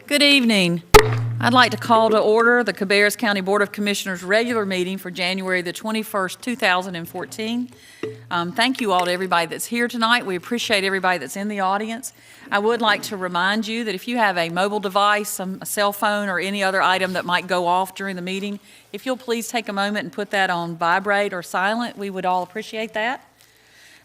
Good evening. I'd like to call to order the Cabarrus County Board of Commissioners regular meeting for January the 21st, 2014. Thank you all to everybody that's here tonight. We appreciate everybody that's in the audience. I would like to remind you that if you have a mobile device, a cell phone, or any other item that might go off during the meeting, if you'll please take a moment and put that on vibrate or silent, we would all appreciate that.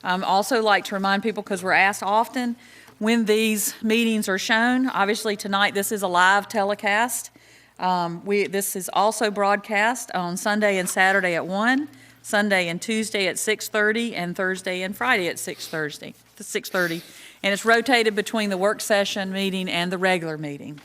Also like to remind people, because we're asked often, when these meetings are shown. Obviously tonight this is a live telecast. This is also broadcast on Sunday and Saturday at 1, Sunday and Tuesday at 6:30, and Thursday and Friday at 6:30. And it's rotated between the work session meeting and the regular meeting.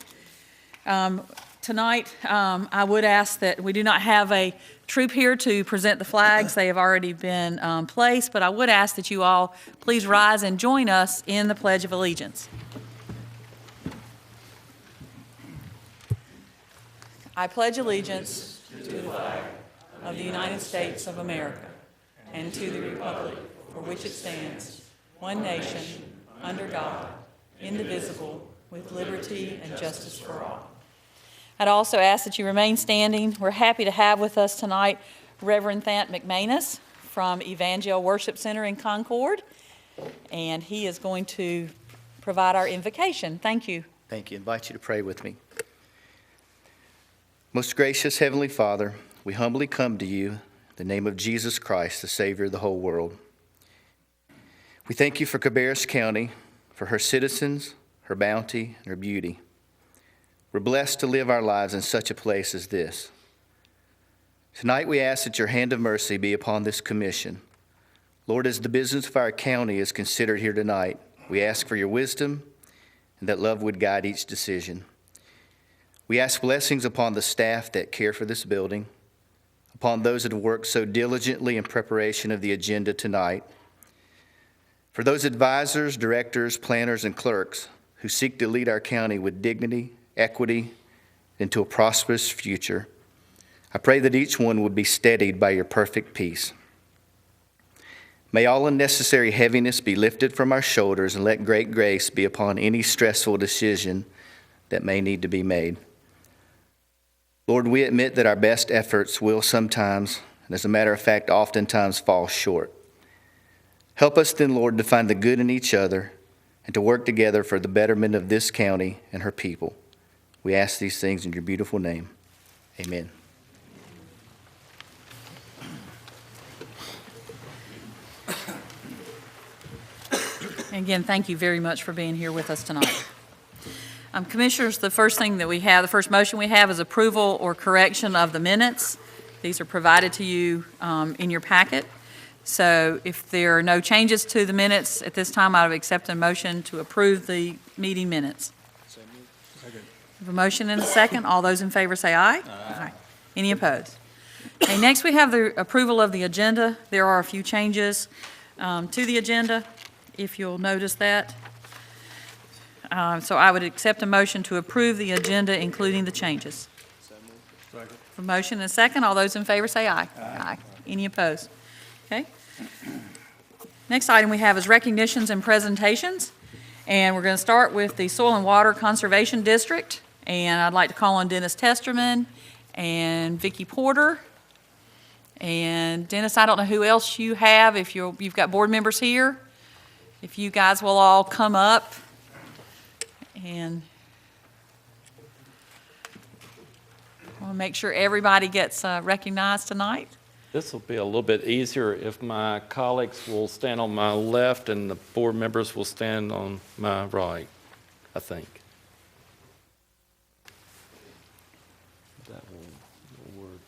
Tonight, I would ask that we do not have a troop here to present the flags. They have already been placed, but I would ask that you all please rise and join us in the Pledge of Allegiance. I pledge allegiance to the flag of the United States of America and to the republic for which it stands, one nation, under God, indivisible, with liberty and justice for all. I'd also ask that you remain standing. We're happy to have with us tonight Reverend Thant McManus from Evangel Worship Center in Concord, and he is going to provide our invocation. Thank you. Thank you. I invite you to pray with me. Most gracious Heavenly Father, we humbly come to you in the name of Jesus Christ, the Savior of the whole world. We thank you for Cabarrus County, for her citizens, her bounty, and her beauty. We're blessed to live our lives in such a place as this. Tonight we ask that your hand of mercy be upon this commission. Lord, as the business of our county is considered here tonight, we ask for your wisdom and that love would guide each decision. We ask blessings upon the staff that care for this building, upon those that have worked so diligently in preparation of the agenda tonight, for those advisors, directors, planners, and clerks who seek to lead our county with dignity, equity, into a prosperous future. I pray that each one would be steadied by your perfect peace. May all unnecessary heaviness be lifted from our shoulders, and let great grace be upon any stressful decision that may need to be made. Lord, we admit that our best efforts will sometimes, and as a matter of fact, oftentimes fall short. Help us then, Lord, to find the good in each other and to work together for the betterment of this county and her people. We ask these things in your beautiful name. Amen. Again, thank you very much for being here with us tonight. Commissioners, the first motion we have is approval or correction of the minutes. These are provided to you in your packet. So if there are no changes to the minutes at this time, I would accept a motion to approve the meeting minutes. We have a motion and a second. All those in favor say aye. Aye. Any opposed? Okay, next we have the approval of the agenda. There are a few changes to the agenda, if you'll notice that. So I would accept a motion to approve the agenda, including the changes. Second. A motion and a second. All those in favor say aye. Aye. Any opposed? Okay. Next item we have is recognitions and presentations. And we're going to start with the Soil and Water Conservation District. And I'd like to call on Dennis Testerman and Vicki Porter. And Dennis, I don't know who else you have. If you've got board members here, if you guys will all come up. And I want to make sure everybody gets recognized tonight. This will be a little bit easier if my colleagues will stand on my left and the board members will stand on my right, I think. That will work.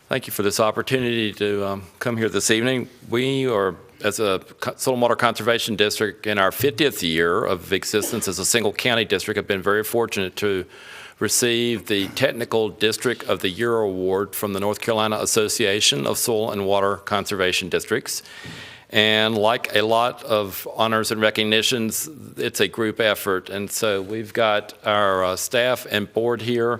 Thank you for this opportunity to come here this evening. We are, as a Soil and Water Conservation District, in our 50th year of existence as a single county district, have been very fortunate to receive the Technical District of the Year Award from the North Carolina Association of Soil and Water Conservation Districts. And like a lot of honors and recognitions, it's a group effort. And so we've got our staff and board here.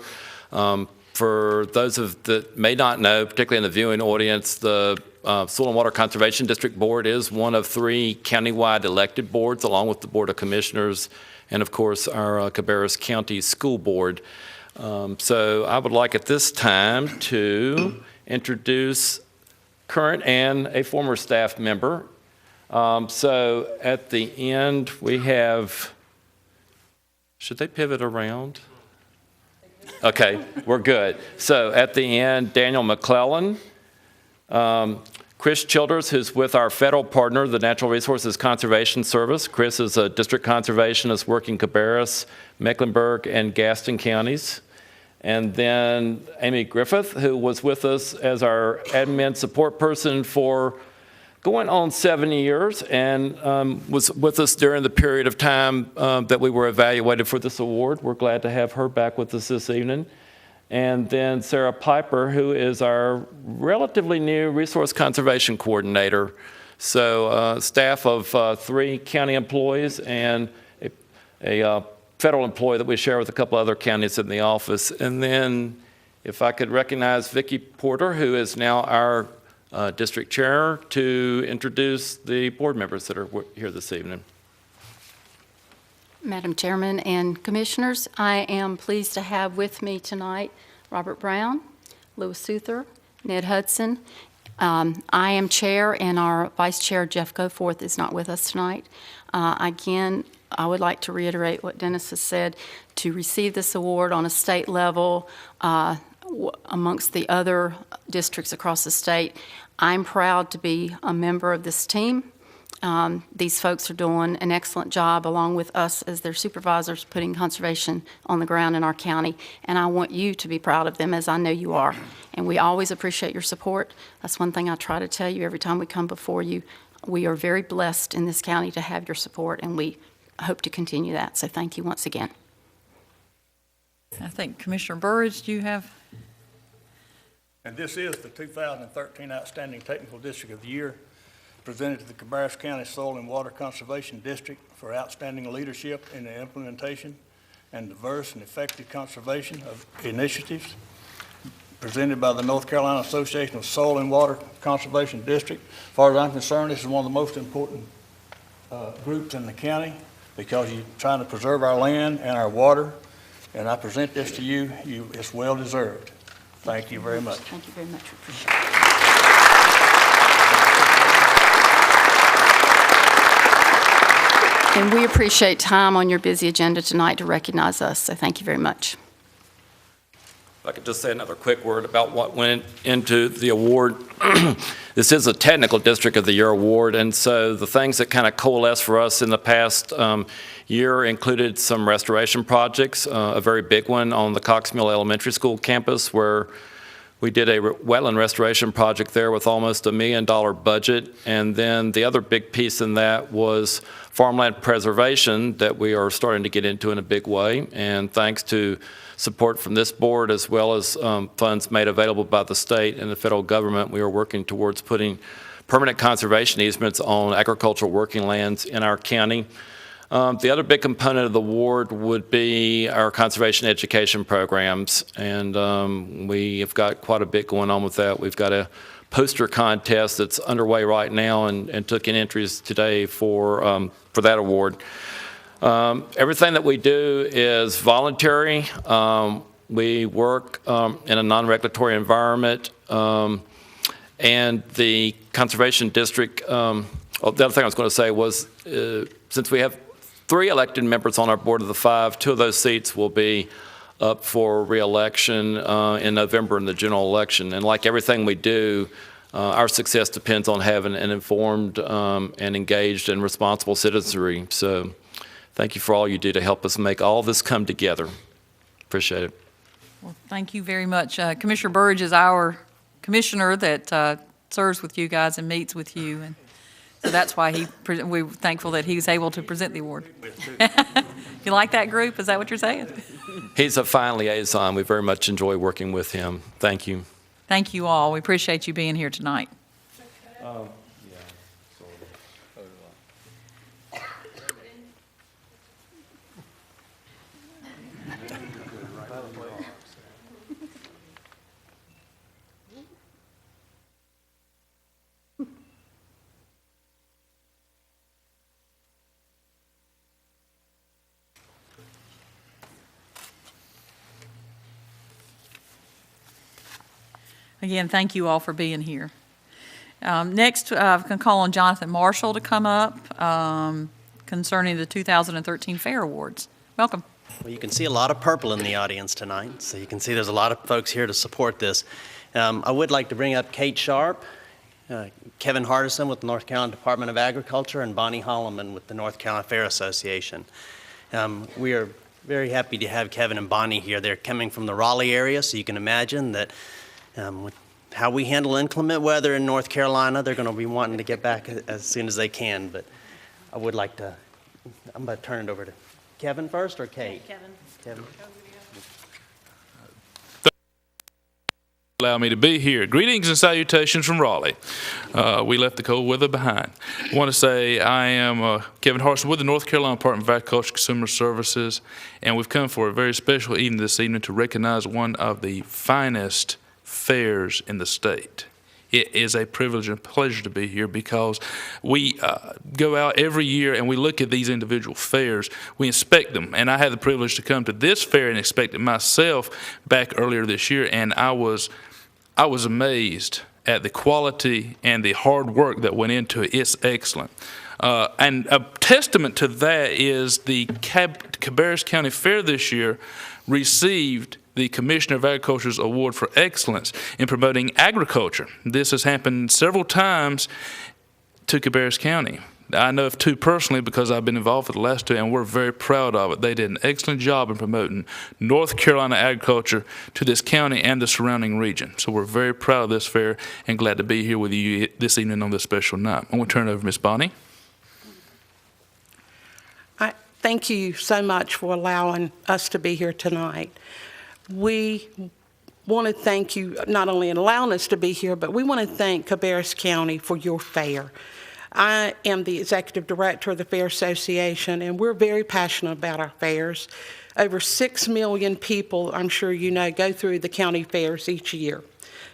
For those that may not know, particularly in the viewing audience, the Soil and Water Conservation District Board is one of 3 countywide elected boards, along with the Board of Commissioners and, of course, our Cabarrus County School Board. So I would like at this time to introduce current and a former staff member. So at the end, we have, should they pivot around? Okay, we're good. So at the end, Daniel McClellan, Chris Childers, who's with our federal partner, the Natural Resources Conservation Service. Chris is a district conservationist working Cabarrus, Mecklenburg, and Gaston counties. And then Amy Griffith, who was with us as our admin support person for going on 7 years and was with us during the period of time that we were evaluated for this award. We're glad to have her back with us this evening. And then Sarah Piper, who is our relatively new resource conservation coordinator. So staff of 3 county employees and a federal employee that we share with a couple other counties in the office. And then if I could recognize Vicki Porter, who is now our district chair, to introduce the board members that are here this evening. Madam Chairman and Commissioners, I am pleased to have with me tonight Robert Brown, Louis Souther, Ned Hudson. I am chair, and our vice chair, Jeff Goforth, is not with us tonight. Again, I would like to reiterate what Dennis has said. To receive this award on a state level amongst the other districts across the state, I'm proud to be a member of this team. These folks are doing an excellent job, along with us as their supervisors, putting conservation on the ground in our county. And I want you to be proud of them, as I know you are. And we always appreciate your support. That's one thing I try to tell you every time we come before you. We are very blessed in this county to have your support, and we hope to continue that. So thank you once again. I think Commissioner Burridge, do you have? And this is the 2013 Outstanding Technical District of the Year, presented to the Cabarrus County Soil and Water Conservation District for outstanding leadership in the implementation and diverse and effective conservation of initiatives, presented by the North Carolina Association of Soil and Water Conservation District. As far as I'm concerned, this is one of the most important groups in the county, because you're trying to preserve our land and our water, and I present this to you. It's well deserved. Thank you very much. Thank you very much. We appreciate it. And we appreciate time on your busy agenda tonight to recognize us, so thank you very much. If I could just say another quick word about what went into the award. This is a Technical District of the Year award, and so the things that kind of coalesced for us in the past year included some restoration projects, a very big one on the Cox Mill Elementary School campus, where we did a wetland restoration project there with almost $1 million budget. And then the other big piece in that was farmland preservation that we are starting to get into in a big way. And thanks to support from this board, as well as funds made available by the state and the federal government, we are working towards putting permanent conservation easements on agricultural working lands in our county. The other big component of the award would be our conservation education programs, and we have got quite a bit going on with that. We've got a poster contest that's underway right now, and took in entries today for that award. Everything that we do is voluntary. We work in a non-regulatory environment, and the Conservation District, the other thing I was going to say was, since we have 3 elected members on our board of the 5, 2 of those seats will be up for re-election in November in the general election. And like everything we do, our success depends on having an informed and engaged and responsible citizenry. So thank you for all you do to help us make all this come together. Appreciate it. Well, thank you very much. Commissioner Burridge is our commissioner that serves with you guys and meets with you, and so that's why we're thankful that he was able to present the award. You like that group? Is that what you're saying? He's a fine liaison. We very much enjoy working with him. Thank you. Thank you all. We appreciate you being here tonight. Again, thank you all for being here. Next, I can call on Jonathan Marshall to come up concerning the 2013 Fair Awards. Welcome. Well, you can see a lot of purple in the audience tonight, so you can see there's a lot of folks here to support this. I would like to bring up Kate Sharp, Kevin Hardison with the North Carolina Department of Agriculture, and Bonnie Holloman with the North Carolina Fair Association. We are very happy to have Kevin and Bonnie here. They're coming from the Raleigh area, so you can imagine that with how we handle inclement weather in North Carolina, they're going to be wanting to get back as soon as they can. But I would like to, I'm going to turn it over to Kevin first or Kate? Kevin. Allow me to be here. Greetings and salutations from Raleigh. We left the cold weather behind. I want to say I am Kevin Harrison with the North Carolina Department of Agriculture and Consumer Services, and we've come for a very special evening this evening to recognize one of the finest fairs in the state. It is a privilege and pleasure to be here because we go out every year and we look at these individual fairs. We inspect them, and I had the privilege to come to this fair and inspect it myself back earlier this year, and I was amazed at the quality and the hard work that went into it. It's excellent. And a testament to that is the Cabarrus County Fair this year received the Commissioner of Agriculture's Award for Excellence in promoting agriculture. This has happened several times to Cabarrus County. I know of two personally because I've been involved with the last two, and we're very proud of it. They did an excellent job in promoting North Carolina agriculture to this county and the surrounding region. So we're very proud of this fair and glad to be here with you this evening on this special night. I'm going to turn it over to Ms. Bonnie. Thank you so much for allowing us to be here tonight. We want to thank you not only in allowing us to be here, but we want to thank Cabarrus County for your fair. I am the executive director of the Fair Association, and we're very passionate about our fairs. Over 6 million people, I'm sure you know, go through the county fairs each year.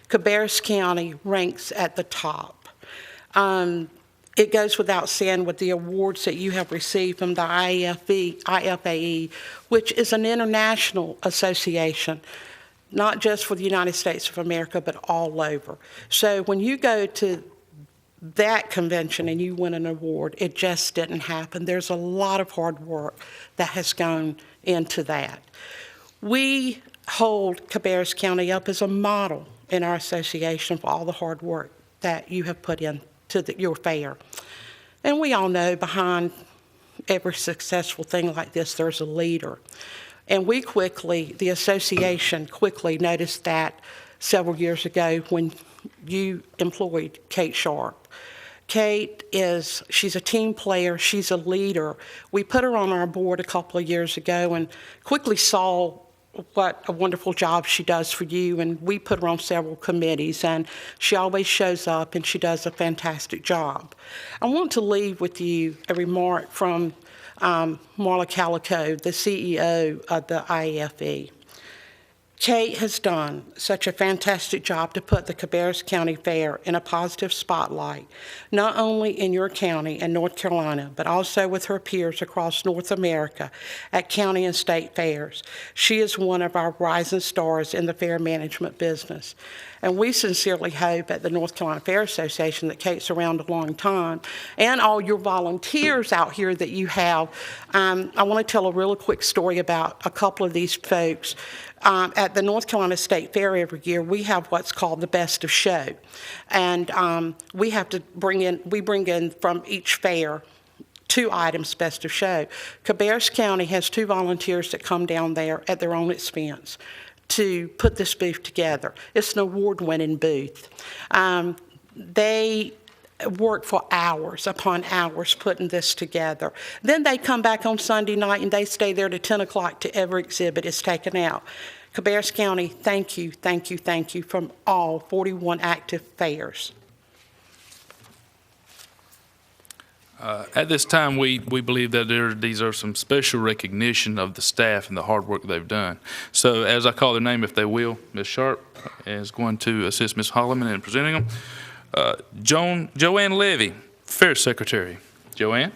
Cabarrus County ranks at the top. It goes without saying with the awards that you have received from the IFAE, which is an international association, not just for the United States of America, but all over. So when you go to that convention and you win an award, it just didn't happen. There's a lot of hard work that has gone into that. We hold Cabarrus County up as a model in our association for all the hard work that you have put into your fair. And we all know behind every successful thing like this, there's a leader. And the association quickly noticed that several years ago when you employed Kate Sharp. Kate she's a team player, she's a leader. We put her on our board a couple of years ago and quickly saw what a wonderful job she does for you, and we put her on several committees, and she always shows up and she does a fantastic job. I want to leave with you a remark from Marla Calico, the CEO of the IFE. Kate has done such a fantastic job to put the Cabarrus County Fair in a positive spotlight, not only in your county and North Carolina, but also with her peers across North America at county and state fairs. She is one of our rising stars in the fair management business. And we sincerely hope at the North Carolina Fair Association that Kate's around a long time, and all your volunteers out here that you have. I want to tell a real quick story about a couple of these folks. At the North Carolina State Fair every year, we have what's called the Best of Show. And we bring in from each fair 2 items Best of Show. Cabarrus County has 2 volunteers that come down there at their own expense to put this booth together. It's an award-winning booth. They work for hours upon hours putting this together. Then they come back on Sunday night and they stay there to 10 o'clock till every exhibit is taken out. Cabarrus County, thank you, thank you, thank you from all 41 active fairs. At this time, we believe that these are some special recognition of the staff and the hard work they've done. So as I call their name, if they will, Ms. Sharp is going to assist Ms. Holloman in presenting them. Joanne Levy, Fair Secretary. Joanne.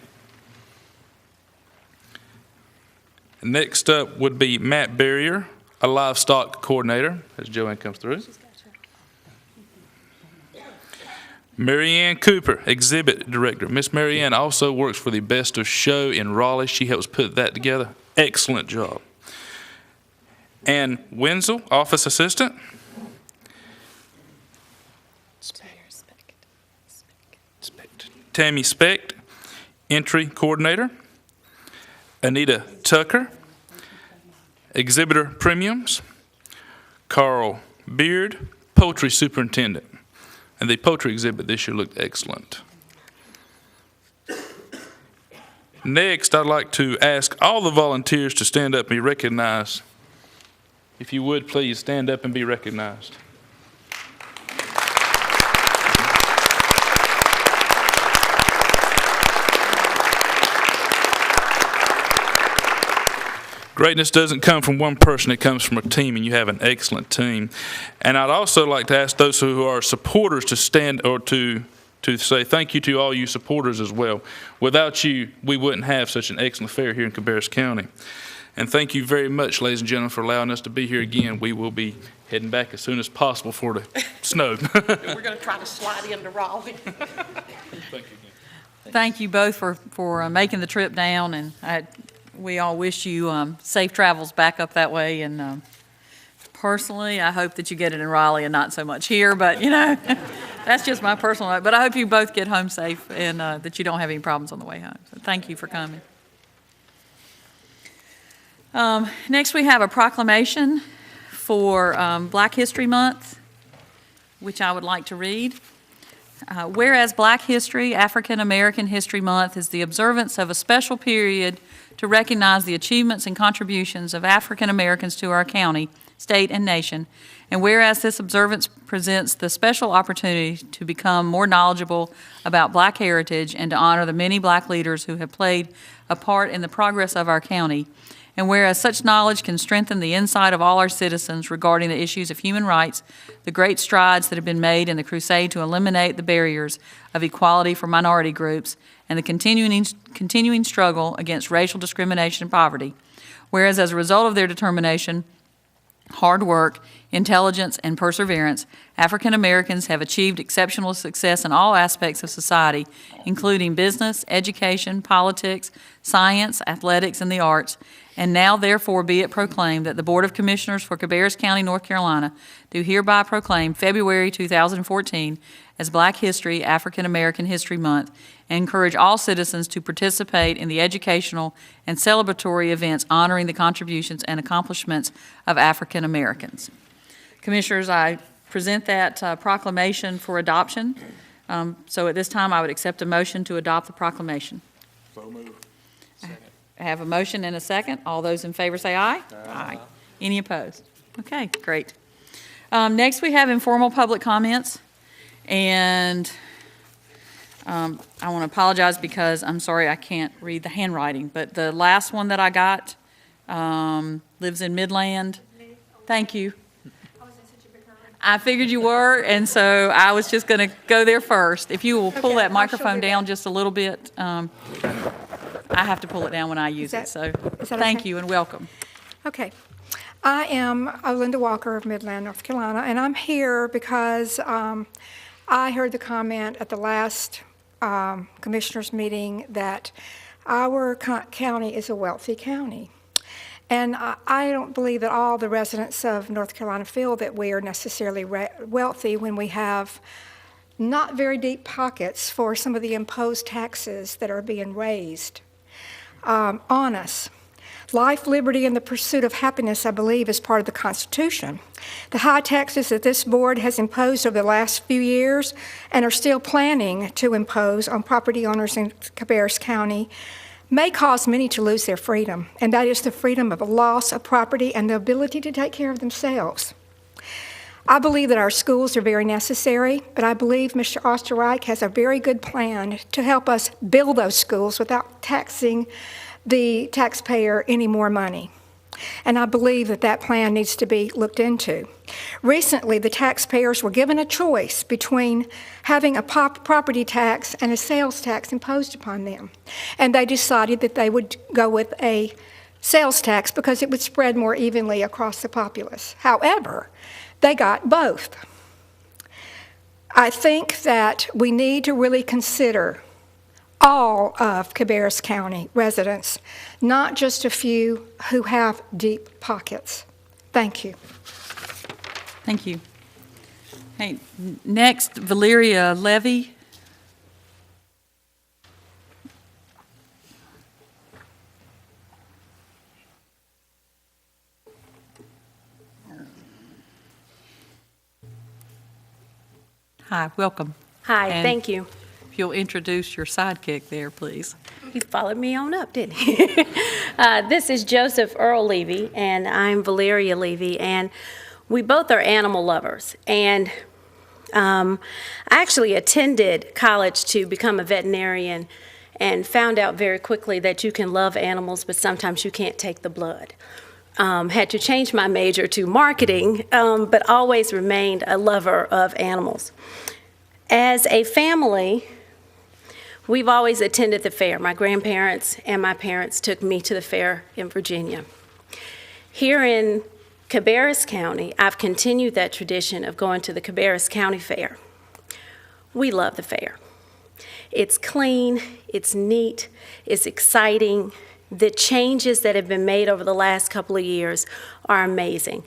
Next up would be Matt Barrier, a livestock coordinator, as Joanne comes through. Marianne Cooper, Exhibit Director. Miss Marianne also works for the Best of Show in Raleigh. She helps put that together. Excellent job. Ann Wenzel, Office Assistant. Tammy Specht, Entry Coordinator. Anita Tucker, Exhibitor Premiums. Carl Beard, Poetry Superintendent. And the poetry exhibit this year looked excellent. Next, I'd like to ask all the volunteers to stand up and be recognized. If you would, please stand up and be recognized. Greatness doesn't come from one person, it comes from a team, and you have an excellent team. And I'd also like to ask those who are supporters to stand or to say thank you to all you supporters as well. Without you, we wouldn't have such an excellent fair here in Cabarrus County. And thank you very much, ladies and gentlemen, for allowing us to be here again. We will be heading back as soon as possible for the snow. We're going to try to slide into Raleigh. Thank you again. Thank you both for making the trip down, and we all wish you safe travels back up that way. And personally, I hope that you get it in Raleigh and not so much here, but that's just my personal. But I hope you both get home safe and that you don't have any problems on the way home. So thank you for coming. Next, we have a proclamation for Black History Month, which I would like to read. Whereas Black History, African American History Month is the observance of a special period to recognize the achievements and contributions of African Americans to our county, state, and nation, and whereas this observance presents the special opportunity to become more knowledgeable about Black heritage and to honor the many Black leaders who have played a part in the progress of our county, and whereas such knowledge can strengthen the insight of all our citizens regarding the issues of human rights, the great strides that have been made in the crusade to eliminate the barriers of equality for minority groups, and the continuing struggle against racial discrimination and poverty, whereas as a result of their determination, hard work, intelligence, and perseverance, African Americans have achieved exceptional success in all aspects of society, including business, education, politics, science, athletics, and the arts. And now, therefore, be it proclaimed that the Board of Commissioners for Cabarrus County, North Carolina, do hereby proclaim February 2014 as Black History, African American History Month, and encourage all citizens to participate in the educational and celebratory events honoring the contributions and accomplishments of African Americans. Commissioners, I present that proclamation for adoption. So at this time, I would accept a motion to adopt the proclamation. So moved. I have a motion and a second. All those in favor say aye. Aye. Any opposed? Okay, great. Next, we have informal public comments. And I want to apologize because I'm sorry I can't read the handwriting, but the last one that I got lives in Midland. Thank you. I figured you were, and so I was just going to go there first. If you will pull that microphone down just a little bit. I have to pull it down when I use it, so thank you and welcome. Okay. I am Linda Walker of Midland, North Carolina, and I'm here because I heard the comment at the last commissioners meeting that our county is a wealthy county. And I don't believe that all the residents of North Carolina feel that we are necessarily wealthy when we have not very deep pockets for some of the imposed taxes that are being raised on us. Life, liberty, and the pursuit of happiness, I believe, is part of the Constitution. The high taxes that this board has imposed over the last few years and are still planning to impose on property owners in Cabarrus County may cause many to lose their freedom, and that is the freedom of a loss of property and the ability to take care of themselves. I believe that our schools are very necessary, but I believe Mr. Osterreich has a very good plan to help us build those schools without taxing the taxpayer any more money. And I believe that that plan needs to be looked into. Recently, the taxpayers were given a choice between having a property tax and a sales tax imposed upon them. And they decided that they would go with a sales tax because it would spread more evenly across the populace. However, they got both. I think that we need to really consider all of Cabarrus County residents, not just a few who have deep pockets. Thank you. Thank you. Hey, next, Valeria Levy. Hi, welcome. Hi, And thank you. If you'll introduce your sidekick there, please. He followed me on up, didn't he? This is Joseph Earl Levy, and I'm Valeria Levy, and we both are animal lovers. And I actually attended college to become a veterinarian and found out very quickly that you can love animals, but sometimes you can't take the blood. Had to change my major to marketing, but always remained a lover of animals. As a family, we've always attended the fair. My grandparents and my parents took me to the fair in Virginia. Here in Cabarrus County, I've continued that tradition of going to the Cabarrus County Fair. We love the fair. It's clean, it's neat, it's exciting. The changes that have been made over the last couple of years are amazing.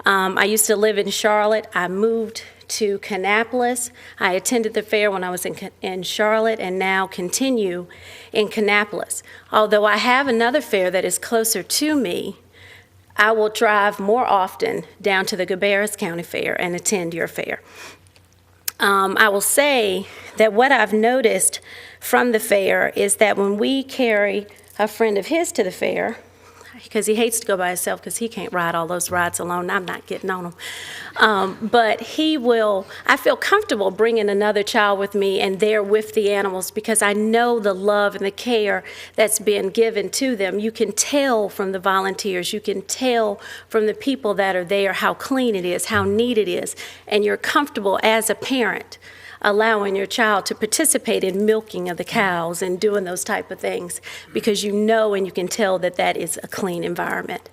I used to live in Charlotte. I moved to Kannapolis. I attended the fair when I was in Charlotte and now continue in Kannapolis. Although I have another fair that is closer to me, I will drive more often down to the Cabarrus County Fair and attend your fair. I will say that what I've noticed from the fair is that when we carry a friend of his to the fair, because he hates to go by himself because he can't ride all those rides alone. I'm not getting on them. But he will, I feel comfortable bringing another child with me and there with the animals because I know the love and the care that's been given to them. You can tell from the volunteers, you can tell from the people that are there how clean it is, how neat it is, and you're comfortable as a parent allowing your child to participate in milking of the cows and doing those type of things because you know and you can tell that that is a clean environment,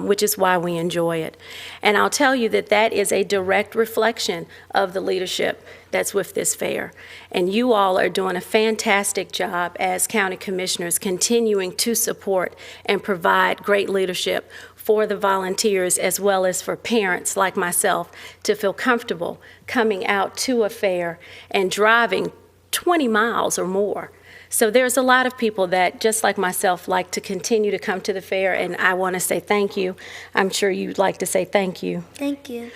which is why we enjoy it. And I'll tell you that that is a direct reflection of the leadership that's with this fair. And you all are doing a fantastic job as county commissioners continuing to support and provide great leadership for the volunteers as well as for parents like myself to feel comfortable coming out to a fair and driving 20 miles or more. So there's a lot of people that, just like myself, like to continue to come to the fair, and I want to say thank you. I'm sure you'd like to say thank you. Thank you.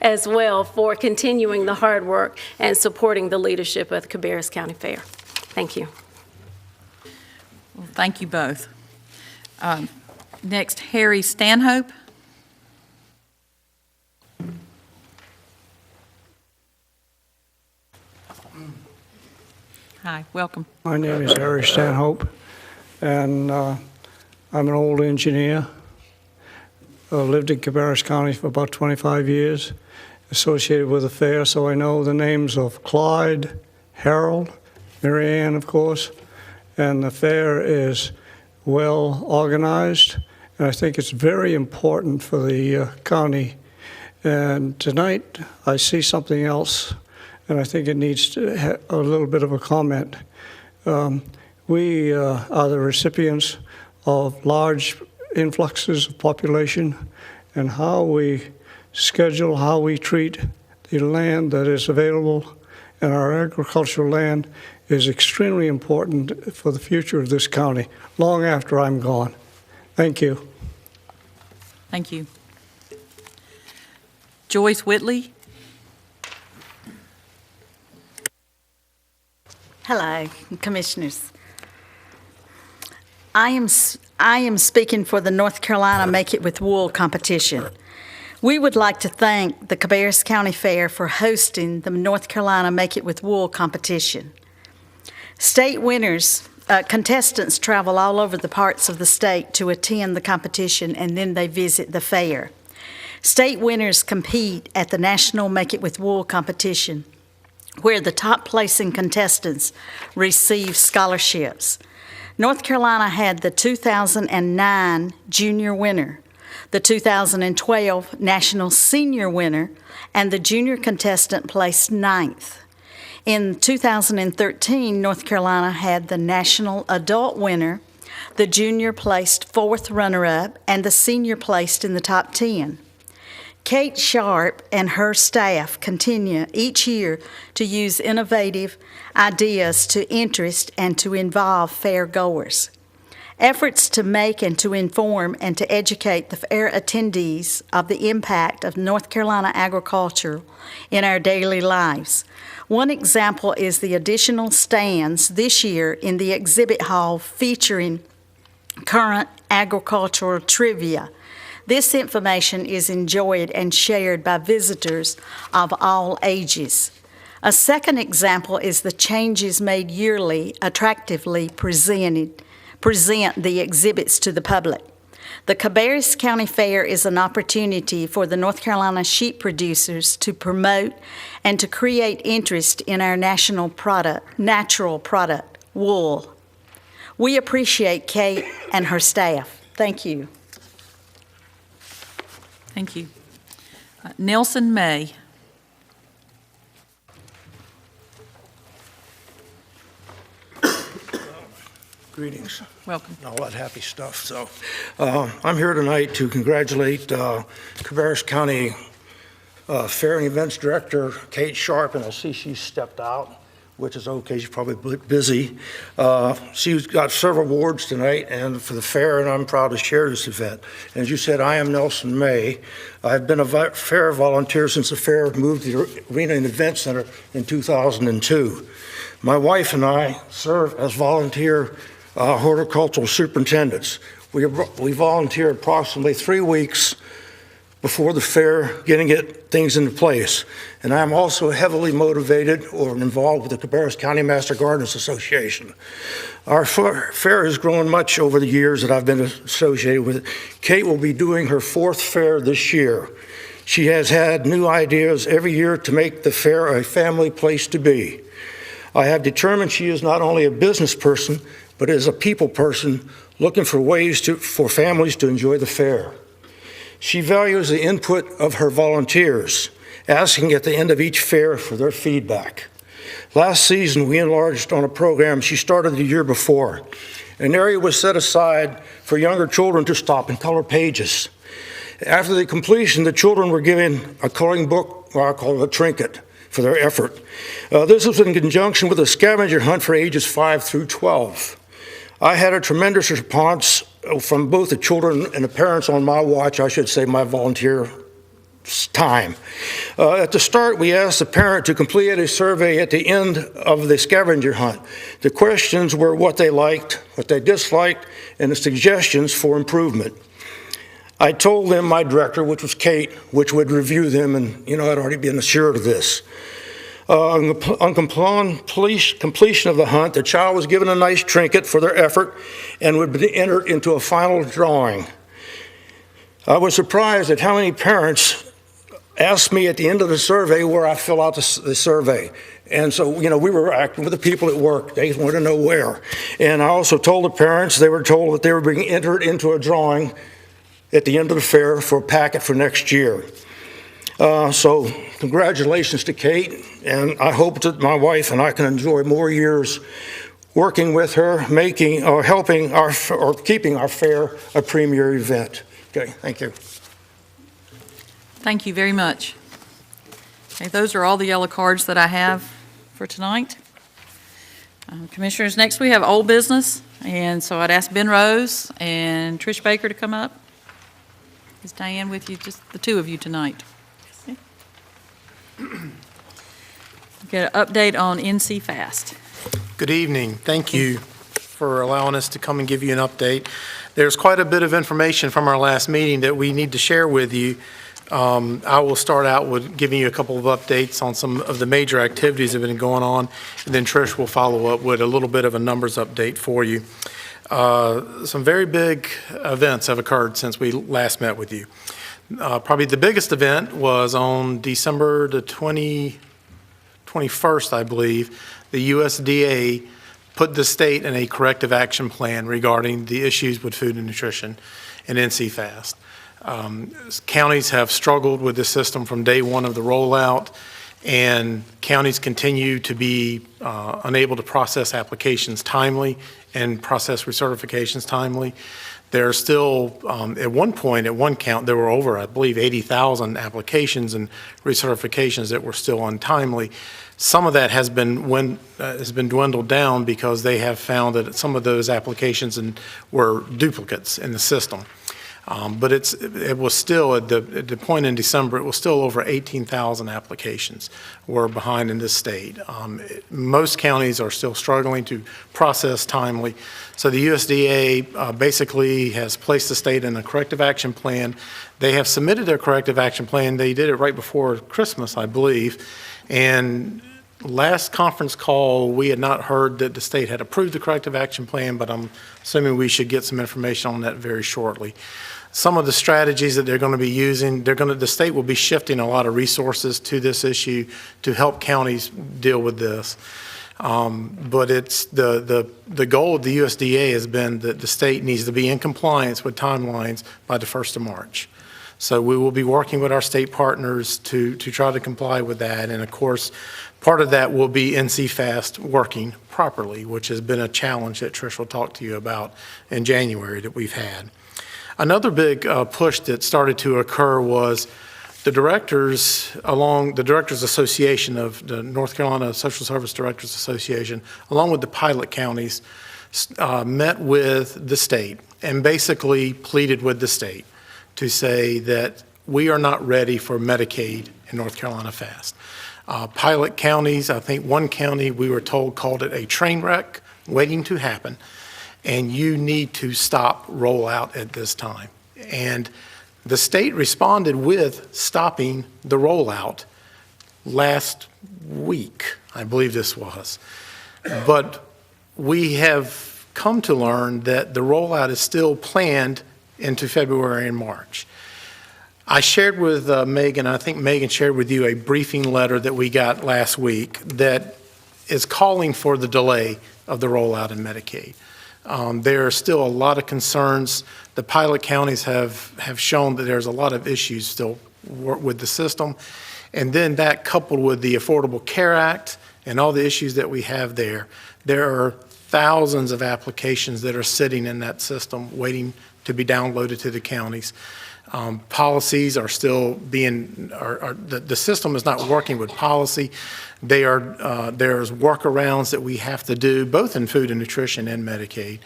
As well for continuing the hard work and supporting the leadership of the Cabarrus County Fair. Thank you. Well, thank you both. Next, Harry Stanhope. Hi, welcome. My name is Harry Stanhope, and I'm an old engineer. Lived in Cabarrus County for about 25 years, associated with the fair, so I know the names of Clyde, Harold, Mary Ann, of course, and the fair is well organized, and I think it's very important for the county. And tonight, I see something else, and I think it needs to have a little bit of a comment. We are the recipients of large influxes of population, and how we schedule, how we treat the land that is available, and our agricultural land is extremely important for the future of this county, long after I'm gone. Thank you. Thank you. Joyce Whitley. Hello, Commissioners. I am speaking for the North Carolina Make It With Wool competition. We would like to thank the Cabarrus County Fair for hosting the North Carolina Make It With Wool competition. State winners, contestants travel all over the parts of the state to attend the competition, and then they visit the fair. State winners compete at the National Make It With Wool competition, where the top placing contestants receive scholarships. North Carolina had the 2009 junior winner, the 2012 National Senior winner, and the junior contestant placed 9th. In 2013, North Carolina had the National Adult winner, the junior placed 4th runner-up, and the senior placed in the top 10. Kate Sharp and her staff continue each year to use innovative ideas to interest and to involve fair goers. Efforts to make and to inform and to educate the fair attendees of the impact of North Carolina agriculture in our daily lives. One example is the additional stands this year in the exhibit hall featuring current agricultural trivia. This information is enjoyed and shared by visitors of all ages. A second example is the changes made yearly attractively present the exhibits to the public. The Cabarrus County Fair is an opportunity for the North Carolina sheep producers to promote and to create interest in our natural product, wool. We appreciate Kate and her staff. Thank you. Thank you. Nelson May. Greetings. Welcome. All that happy stuff. So I'm here tonight to congratulate Cabarrus County Fair and Events Director Kate Sharp, and I see she stepped out, which is okay. She's probably busy. She's got several awards tonight and for the fair, and I'm proud to share this event. And as you said, I am Nelson May. I've been a fair volunteer since the fair moved to the Arena and Event Center in 2002. My wife and I serve as volunteer horticultural superintendents. We volunteer approximately 3 weeks before the fair, getting things into place. And I'm also heavily motivated or involved with the Cabarrus County Master Gardeners Association. Our fair has grown much over the years that I've been associated with it. Kate will be doing her 4th fair this year. She has had new ideas every year to make the fair a family place to be. I have determined she is not only a business person, but is a people person looking for ways for families to enjoy the fair. She values the input of her volunteers, asking at the end of each fair for their feedback. Last season, we enlarged on a program she started the year before. An area was set aside for younger children to stop and color pages. After the completion, the children were given a coloring book, or I call it a trinket, for their effort. This was in conjunction with a scavenger hunt for ages 5 through 12. I had a tremendous response from both the children and the parents on my watch, I should say my volunteer time. At the start, we asked the parent to complete a survey at the end of the scavenger hunt. The questions were what they liked, what they disliked, and the suggestions for improvement. I told them, my director, which was Kate, which would review them, and I'd already been assured of this. On completion of the hunt, the child was given a nice trinket for their effort and would be entered into a final drawing. I was surprised at how many parents asked me at the end of the survey where I fill out the survey. And so, we were acting with the people at work. They wanted to know where. And I also told the parents, they were told that they were being entered into a drawing at the end of the fair for a packet for next year. So congratulations to Kate, and I hope that my wife and I can enjoy more years working with her, keeping our fair a premier event. Okay, thank you. Thank you very much. Okay, those are all the yellow cards that I have for tonight. Commissioners, next we have old business, and so I'd ask Ben Rose and Trish Baker to come up. Is Diane with you, just the two of you tonight? Get an update on NC Fast. Good evening. Thank you for allowing us to come and give you an update. There's quite a bit of information from our last meeting that we need to share with you. I will start out with giving you a couple of updates on some of the major activities that have been going on, and then Trish will follow up with a little bit of a numbers update for you. Some very big events have occurred since we last met with you. Probably the biggest event was on December the 21st, I believe. The USDA put the state in a corrective action plan regarding the issues with food and nutrition and NC Fast. Counties have struggled with this system from day one of the rollout, and counties continue to be unable to process applications timely and process recertifications timely. There are still, at one point, at one count, there were over, I believe, 80,000 applications and recertifications that were still untimely. Some of that has been dwindled down because they have found that some of those applications were duplicates in the system. But it was still, at the point in December, it was still over 18,000 applications were behind in this state. Most counties are still struggling to process timely. So the USDA basically has placed the state in a corrective action plan. They have submitted their corrective action plan. They did it right before Christmas, I believe. And last conference call, we had not heard that the state had approved the corrective action plan, but I'm assuming we should get some information on that very shortly. Some of the strategies that they're going to be using, the state will be shifting a lot of resources to this issue to help counties deal with this. But it's the goal of the USDA has been that the state needs to be in compliance with timelines by the 1st of March. So we will be working with our state partners to try to comply with that. And of course, part of that will be NC-FAST working properly, which has been a challenge that Trish will talk to you about in January that we've had. Another big push that started to occur was the Directors Association of the North Carolina Social Service Directors Association, along with the pilot counties, met with the state and basically pleaded with the state to say that we are not ready for Medicaid in North Carolina FAST. Pilot counties, I think one county we were told called it a train wreck waiting to happen, and you need to stop rollout at this time. And the state responded with stopping the rollout last week, I believe this was. But we have come to learn that the rollout is still planned into February and March. I shared with Megan, I think Megan shared with you a briefing letter that we got last week that is calling for the delay of the rollout in Medicaid. There are still a lot of concerns. The pilot counties have shown that there's a lot of issues still with the system. And then that coupled with the Affordable Care Act and all the issues that we have there are thousands of applications that are sitting in that system waiting to be downloaded to the counties. Policies are still being, the system is not working with policy. There's workarounds that we have to do, both in food and nutrition and Medicaid,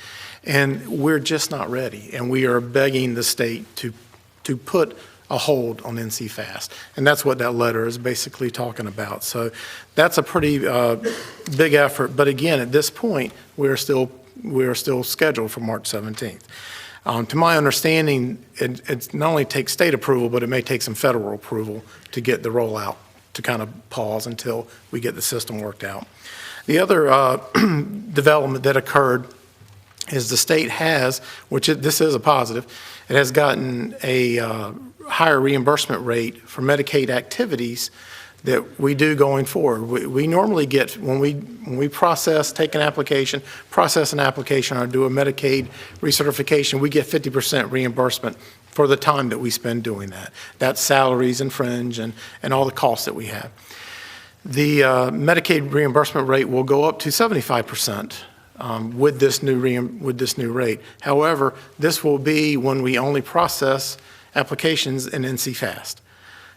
and we're just not ready. And we are begging the state to put a hold on NC-FAST, and that's what that letter is basically talking about. So that's a pretty big effort. But again, at this point, we are still scheduled for March 17th. To my understanding, it not only takes state approval, but it may take some federal approval to get the rollout to kind of pause until we get the system worked out. The other development that occurred is the state has, this is a positive, it has gotten a higher reimbursement rate for Medicaid activities that we do going forward. We normally get, when we process an application, or do a Medicaid recertification, we get 50% reimbursement for the time that we spend doing that. That's salaries and fringe and all the costs that we have. The Medicaid reimbursement rate will go up to 75% with this new rate. However, this will be when we only process applications in NC-FAST.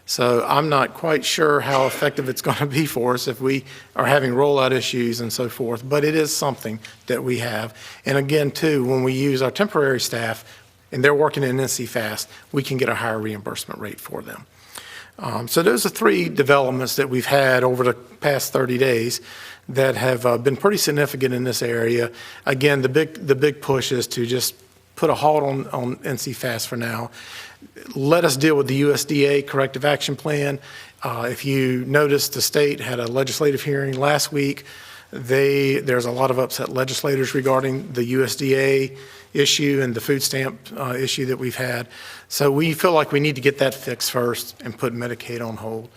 So I'm not quite sure how effective it's going to be for us if we are having rollout issues and so forth, but it is something that we have. And again, too, when we use our temporary staff and they're working in NC-FAST, we can get a higher reimbursement rate for them. So those are three developments that we've had over the past 30 days that have been pretty significant in this area. Again, the big push is to just put a halt on NC-FAST for now. Let us deal with the USDA corrective action plan. If you noticed, the state had a legislative hearing last week. There's a lot of upset legislators regarding the USDA issue and the food stamp issue that we've had. So we feel like we need to get that fixed first and put Medicaid on hold.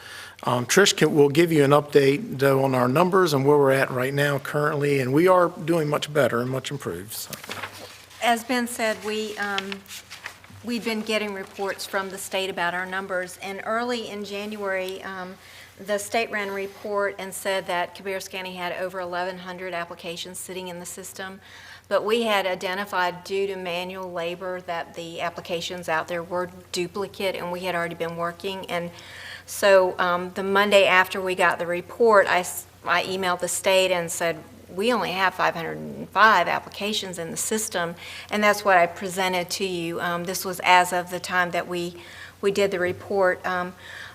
Trish will give you an update though on our numbers and where we're at right now currently, and we are doing much better and much improved. So. As Ben said, we we'd been getting reports from the state about our numbers, and early in January, the state ran a report and said that Cabarrus County had over 1,100 applications sitting in the system, but we had identified due to manual labor that the applications out there were duplicate, and we had already been working. And so the Monday after we got the report, I emailed the state and said, we only have 505 applications in the system, and that's what I presented to you. This was as of the time that we did the report.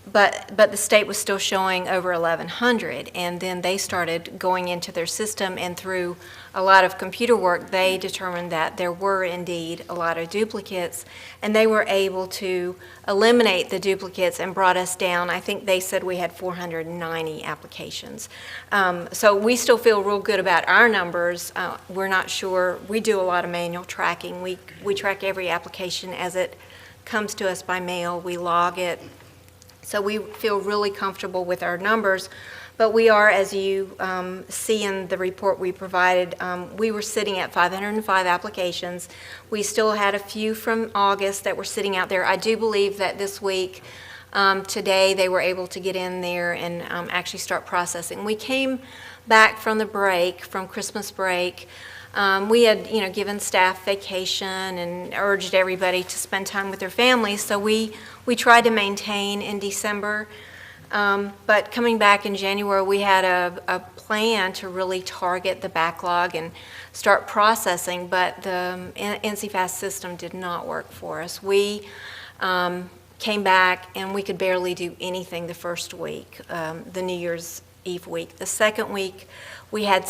But the state was still showing over 1,100, and then they started going into their system, and through a lot of computer work, they determined that there were indeed a lot of duplicates, and they were able to eliminate the duplicates and brought us down. I think they said we had 490 applications. So we still feel real good about our numbers. We're not sure. We do a lot of manual tracking. We track every application as it comes to us by mail. We log it. So we feel really comfortable with our numbers, but we are, as you see in the report we provided, we were sitting at 505 applications. We still had a few from August that were sitting out there. I do believe that this week, today, they were able to get in there and actually start processing. We came back from the break, from Christmas break. We had, given staff vacation and urged everybody to spend time with their families, so we tried to maintain in December. But coming back in January, we had a plan to really target the backlog and start processing, but the NCFAS system did not work for us. We came back and we could barely do anything the first week, the New Year's Eve week. The second week, we had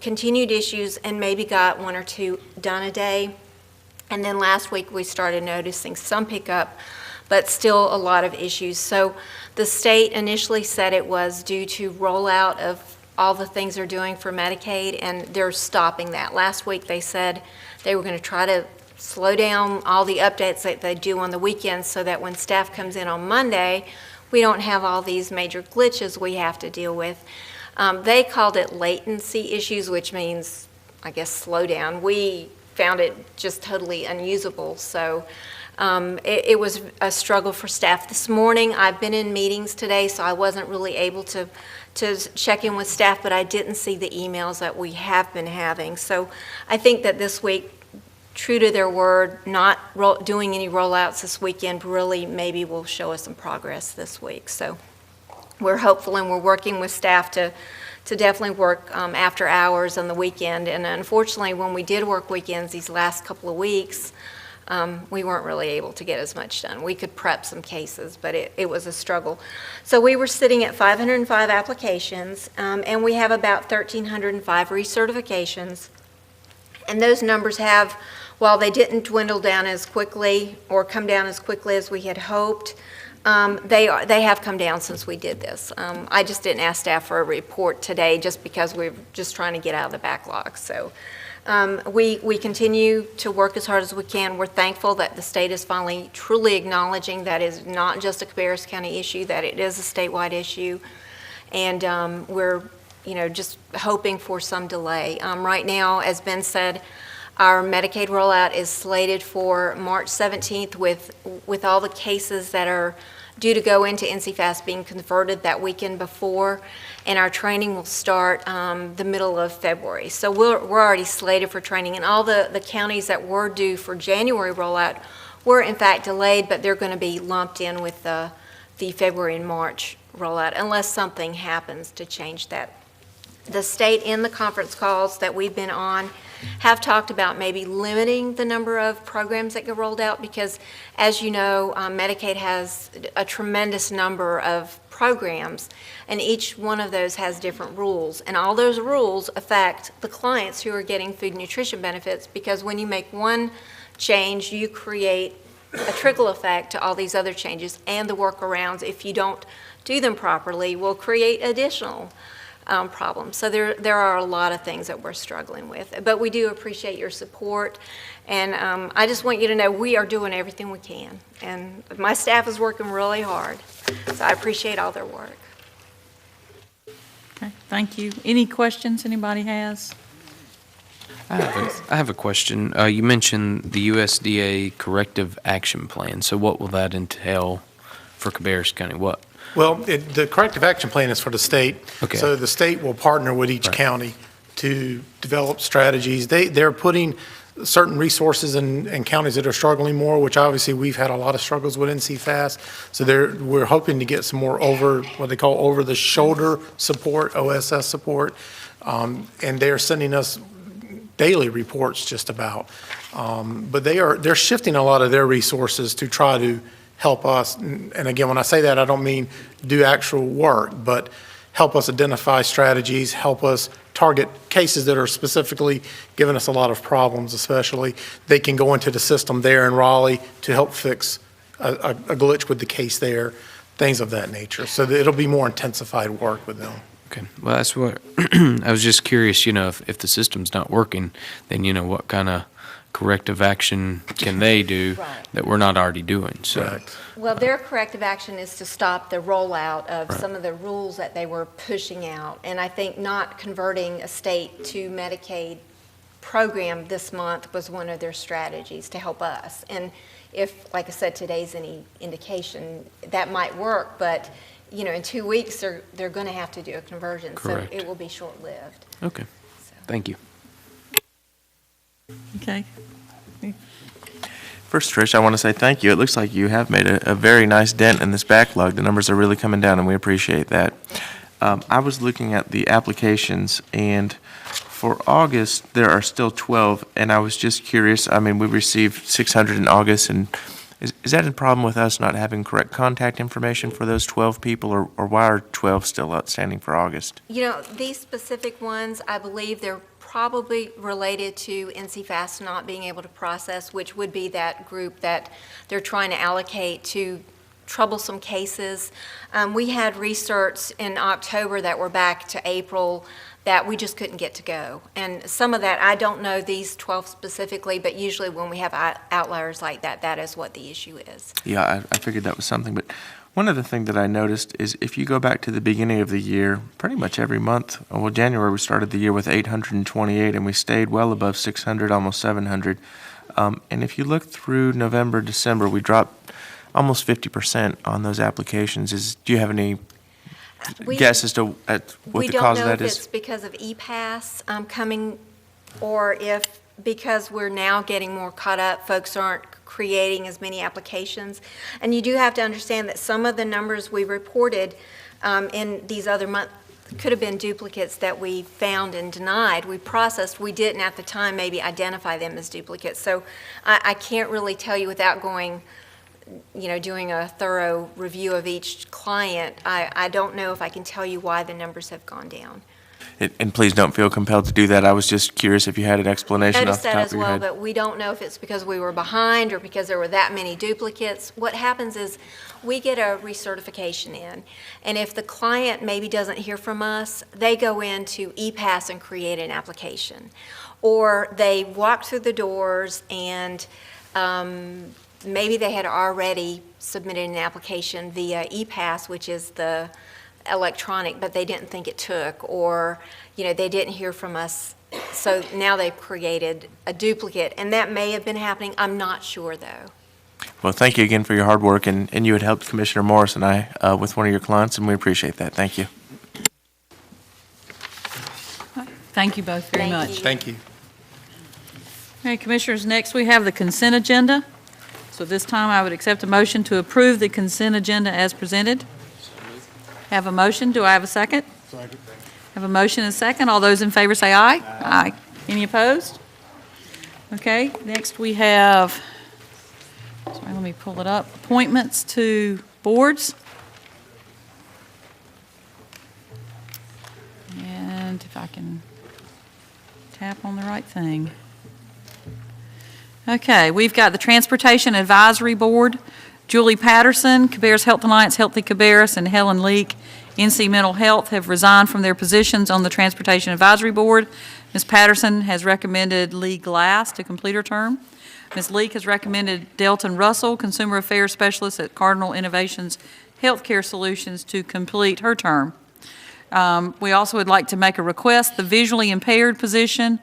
continued issues and maybe got one or two done a day. And then last week, we started noticing some pickup, but still a lot of issues. So the state initially said it was due to rollout of all the things they're doing for Medicaid, and they're stopping that. Last week, they said they were going to try to slow down all the updates that they do on the weekends so that when staff comes in on Monday, we don't have all these major glitches we have to deal with. They called it latency issues, which means, I guess, slow down. We found it just totally unusable. So it was a struggle for staff. This morning, I've been in meetings today, so I wasn't really able to check in with staff, but I didn't see the emails that we have been having. So I think that this week, true to their word, not doing any rollouts this weekend really maybe will show us some progress this week. So we're hopeful, and we're working with staff to definitely work after hours on the weekend. And unfortunately, when we did work weekends these last couple of weeks, we weren't really able to get as much done. We could prep some cases, but it was a struggle. So we were sitting at 505 applications, and we have about 1,305 recertifications. And those numbers have, while they didn't dwindle down as quickly or come down as quickly as we had hoped, they have come down since we did this. I just didn't ask staff for a report today just because we're just trying to get out of the backlog. So we continue to work as hard as we can. We're thankful that the state is finally truly acknowledging that it's not just a Cabarrus County issue, that it is a statewide issue. And we're just hoping for some delay. Right now, as Ben said, our Medicaid rollout is slated for March 17th with all the cases that are due to go into NCFAS being converted that weekend before, and our training will start the middle of February. So we're already slated for training, and all the counties that were due for January rollout were in fact delayed, but they're going to be lumped in with the February and March rollout unless something happens to change that. The state in the conference calls that we've been on have talked about maybe limiting the number of programs that get rolled out because, as you know, Medicaid has a tremendous number of programs, and each one of those has different rules, and all those rules affect the clients who are getting food and nutrition benefits because when you make one change, you create a trickle effect to all these other changes, and the workarounds, if you don't do them properly, will create additional problems. So there are a lot of things that we're struggling with, but we do appreciate your support, and I just want you to know we are doing everything we can, and my staff is working really hard, so I appreciate all their work. Okay, thank you. Any questions anybody has? I have a question. You mentioned the USDA corrective action plan. So what will that entail for Cabarrus County? What? Well, the corrective action plan is for the state. Okay. So the state will partner with each county to develop strategies. They're putting certain resources in counties that are struggling more, which obviously we've had a lot of struggles with NC-FAST. So we're hoping to get some more what they call over-the-shoulder support, OSS support. And they're sending us daily reports just about. But they're shifting a lot of their resources to try to help us. And again, when I say that, I don't mean do actual work, but help us identify strategies, help us target cases that are specifically giving us a lot of problems, especially. They can go into the system there in Raleigh to help fix a glitch with the case there, things of that nature. So that it'll be more intensified work with them. Okay. Well, that's what I was just curious, if the system's not working, then, what kind of corrective action can they do that we're not already doing? So. Right. Well, their corrective action is to stop the rollout of some of the rules that they were pushing out. And I think not converting a state to Medicaid program this month was one of their strategies to help us. And if, like I said, today's any indication, that might work, but in 2 weeks, they're going to have to do a conversion. Correct. So it will be short-lived. Okay. Thank you. Okay. First, Trish, I want to say thank you. It looks like you have made a very nice dent in this backlog. The numbers are really coming down, and we appreciate that. I was looking at the applications, and for August, there are still 12, and I was just curious. I mean, we received 600 in August, and is that a problem with us not having correct contact information for those 12 people, or why are 12 still outstanding for August? These specific ones, I believe they're probably related to NC-FAST not being able to process, which would be that group that they're trying to allocate to troublesome cases. We had research in October that were back to April that we just couldn't get to go. And some of that, I don't know these 12 specifically, but usually when we have outliers like that, that is what the issue is. Yeah, I figured that was something, but one other thing that I noticed is if you go back to the beginning of the year, pretty much every month, well, January we started the year with 828, and we stayed well above 600, almost 700. And if you look through November, December, we dropped almost 50% on those applications. Do you have any guess as to what the cause of that is? We don't know if it's because of e-pass coming, or if because we're now getting more caught up, folks aren't creating as many applications. And you do have to understand that some of the numbers we reported in these other months could have been duplicates that we found and denied. We processed, we didn't at the time maybe identify them as duplicates. So I can't really tell you without going, doing a thorough review of each client. I don't know if I can tell you why the numbers have gone down. And please don't feel compelled to do that. I was just curious if you had an explanation off the top of your head. I noticed that as well, but we don't know if it's because we were behind or because there were that many duplicates. What happens is we get a recertification in, and if the client maybe doesn't hear from us, they go into ePass and create an application. Or they walk through the doors and maybe they had already submitted an application via ePass, which is the electronic, but they didn't think it took, or they didn't hear from us, so now they've created a duplicate, and that may have been happening. I'm not sure, though. Well, thank you again for your hard work, and you had helped Commissioner Morris and I with one of your clients, and we appreciate that. Thank you. Thank you both very much. Thank you. Okay, Commissioners, next we have the consent agenda. So this time I would accept a motion to approve the consent agenda as presented. Have a motion. Do I have a second? Second. Have a motion and a second. All those in favor say aye. Aye. Any opposed? Okay, next we have, sorry, let me pull it up. Appointments to boards. And if I can tap on the right thing. Okay, we've got the Transportation Advisory Board. Julie Patterson, Cabarrus Health Alliance, Healthy Cabarrus, and Helen Leak, NC Mental Health, have resigned from their positions on the Transportation Advisory Board. Ms. Patterson has recommended Lee Glass to complete her term. Ms. Leak has recommended Delton Russell, Consumer Affairs Specialist at Cardinal Innovations Healthcare Solutions, to complete her term. We also would like to make a request. The visually impaired position,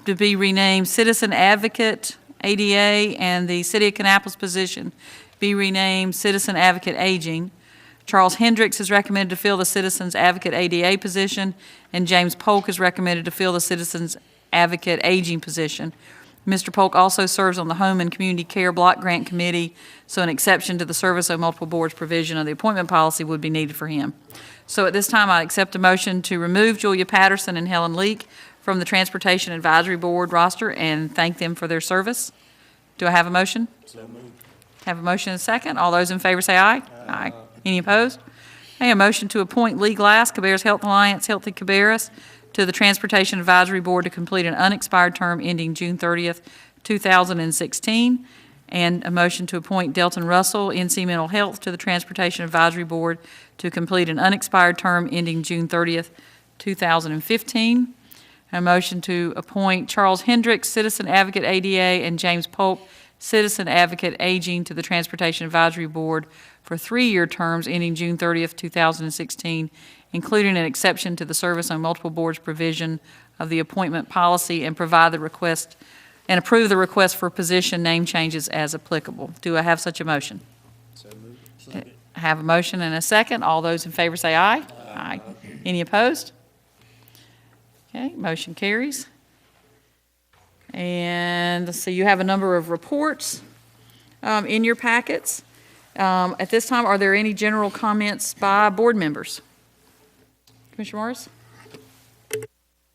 to be renamed Citizen Advocate ADA, and the City of Kannapolis position be renamed Citizen Advocate Aging. Charles Hendricks is recommended to fill the Citizens Advocate ADA position, and James Polk is recommended to fill the Citizens Advocate Aging position. Mr. Polk also serves on the Home and Community Care Block Grant Committee, so an exception to the service of multiple boards provision of the appointment policy would be needed for him. So at this time, I accept a motion to remove Julia Patterson and Helen Leak from the Transportation Advisory Board roster and thank them for their service. Do I have a motion? So moved. Have a motion and a second. All those in favor say aye. Aye. Any opposed? Okay, a motion to appoint Lee Glass, Cabarrus Health Alliance, Healthy Cabarrus, to the Transportation Advisory Board to complete an unexpired term ending June 30th, 2016. And a motion to appoint Delton Russell, NC Mental Health, to the Transportation Advisory Board to complete an unexpired term ending June 30th, 2015. A motion to appoint Charles Hendricks, Citizen Advocate ADA, and James Polk, Citizen Advocate Aging, to the Transportation Advisory Board for 3-year terms ending June 30th, 2016, including an exception to the service on multiple boards provision of the appointment policy, and provide the request and approve the request for position name changes as applicable. Do I have such a motion? So moved. I have a motion and a second. All those in favor say aye. Aye. Any opposed? Okay, motion carries. And let's see, you have a number of reports in your packets. At this time, are there any general comments by board members? Commissioner Morris?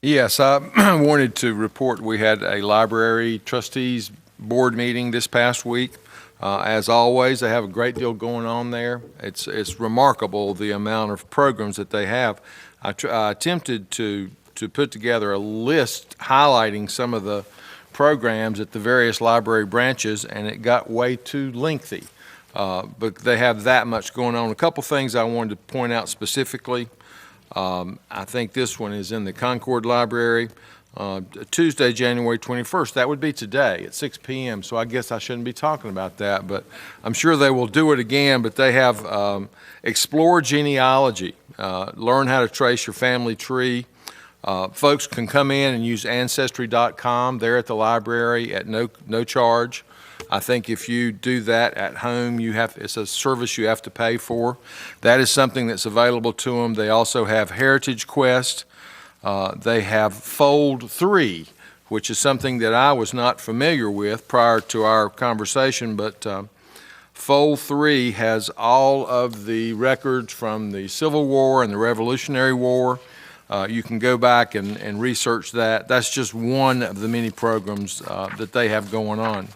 Yes, I wanted to report we had a library trustees board meeting this past week. As always, they have a great deal going on there. It's remarkable the amount of programs that they have. I attempted to put together a list highlighting some of the programs at the various library branches, and it got way too lengthy. But they have that much going on. A couple things I wanted to point out specifically. I think this one is in the Concord Library, Tuesday, January 21st. That would be today at 6 p.m., so I guess I shouldn't be talking about that, but I'm sure they will do it again. But they have Explore Genealogy, learn how to trace your family tree. Folks can come in and use Ancestry.com there at the library at no charge. I think if you do that at home, it's a service you have to pay for. That is something that's available to them. They also have Heritage Quest. They have Fold 3, which is something that I was not familiar with prior to our conversation, but Fold 3 has all of the records from the Civil War and the Revolutionary War. You can go back and research that. That's just one of the many programs that they have going on.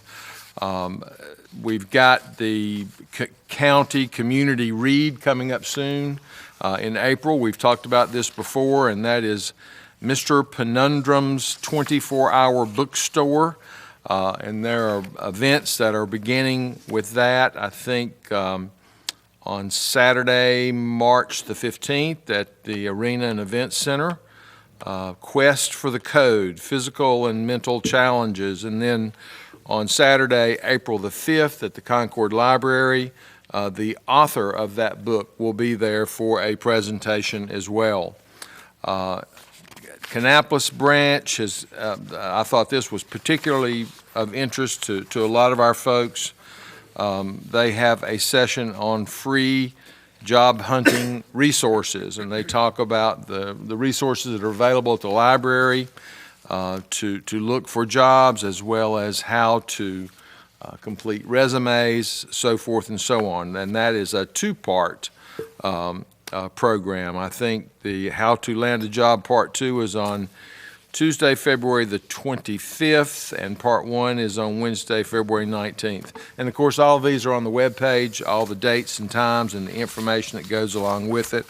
We've got the county community read coming up soon in April. We've talked about this before, and that is Mr. Penundrum's 24-hour bookstore. And there are events that are beginning with that. I think on Saturday, March the 15th at the Arena and Events Center. Quest for the Code, Physical and Mental Challenges. And then on Saturday, April the 5th at the Concord Library, the author of that book will be there for a presentation as well. Kannapolis branch I thought this was particularly of interest to a lot of our folks. They have a session on free job hunting resources, and they talk about the resources that are available at the library to look for jobs, as well as how to complete resumes, so forth and so on. And that is a two-part program. I think the How to Land a Job Part 2 is on Tuesday, February the 25th, and Part 1 is on Wednesday, February 19th. And of course, all of these are on the webpage, all the dates and times and the information that goes along with it.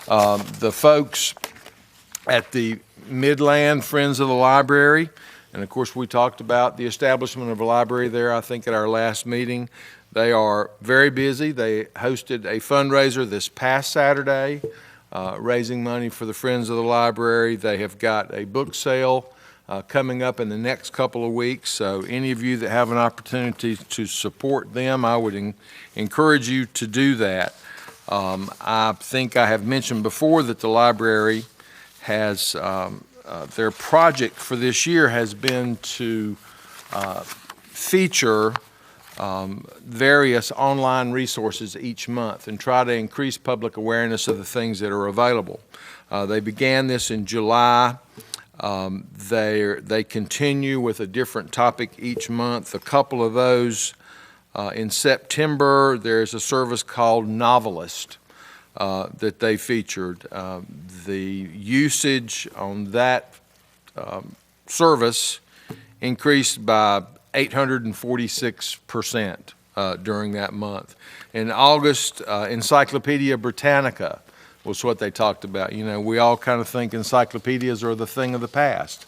The folks at the Midland Friends of the Library, and of course we talked about the establishment of a library there, I think, at our last meeting. They are very busy. They hosted a fundraiser this past Saturday, raising money for the Friends of the Library. They have got a book sale coming up in the next couple of weeks, so any of you that have an opportunity to support them, I would encourage you to do that. I think I have mentioned before that the library has their project for this year has been to feature various online resources each month and try to increase public awareness of the things that are available. They began this in July. They continue with a different topic each month. A couple of those in September, there's a service called Novelist that they featured. The usage on that service increased by 846% during that month. In August, Encyclopedia Britannica was what they talked about. You know, we all kind of think encyclopedias are the thing of the past.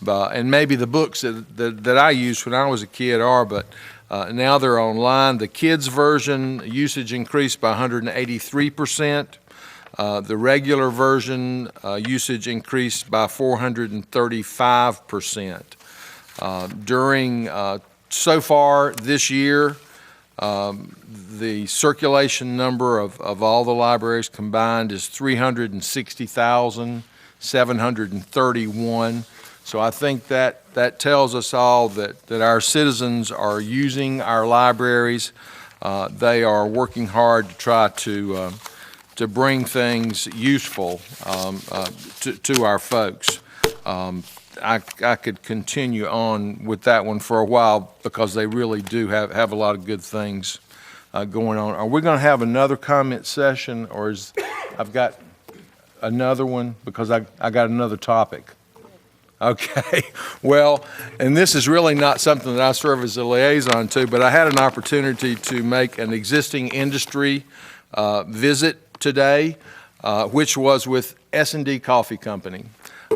And maybe the books that I used when I was a kid are, but now they're online. The kids version usage increased by 183%. The regular version usage increased by 435%. So far this year, the circulation number of all the libraries combined is 360,731. So I think that tells us all that our citizens are using our libraries. They are working hard to try to bring things useful to our folks. I could continue on with that one for a while because they really do have a lot of good things going on. Are we going to have another comment session, or I've got another one because I got another topic? Okay, well, and this is really not something that I serve as a liaison to, but I had an opportunity to make an existing industry visit today, which was with S&D Coffee Company.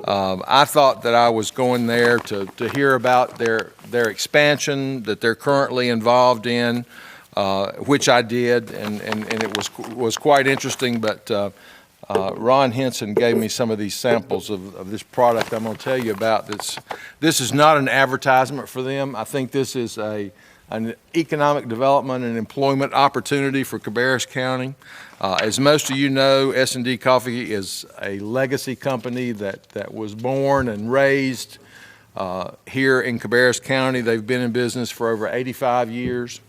I thought that I was going there to hear about their expansion that they're currently involved in, which I did, and it was quite interesting, but Ron Henson gave me some of these samples of this product I'm going to tell you about. This is not an advertisement for them. I think this is an economic development and employment opportunity for Cabarrus County. As most of you know, S&D Coffee is a legacy company that was born and raised here in Cabarrus County. They've been in business for over 85 years.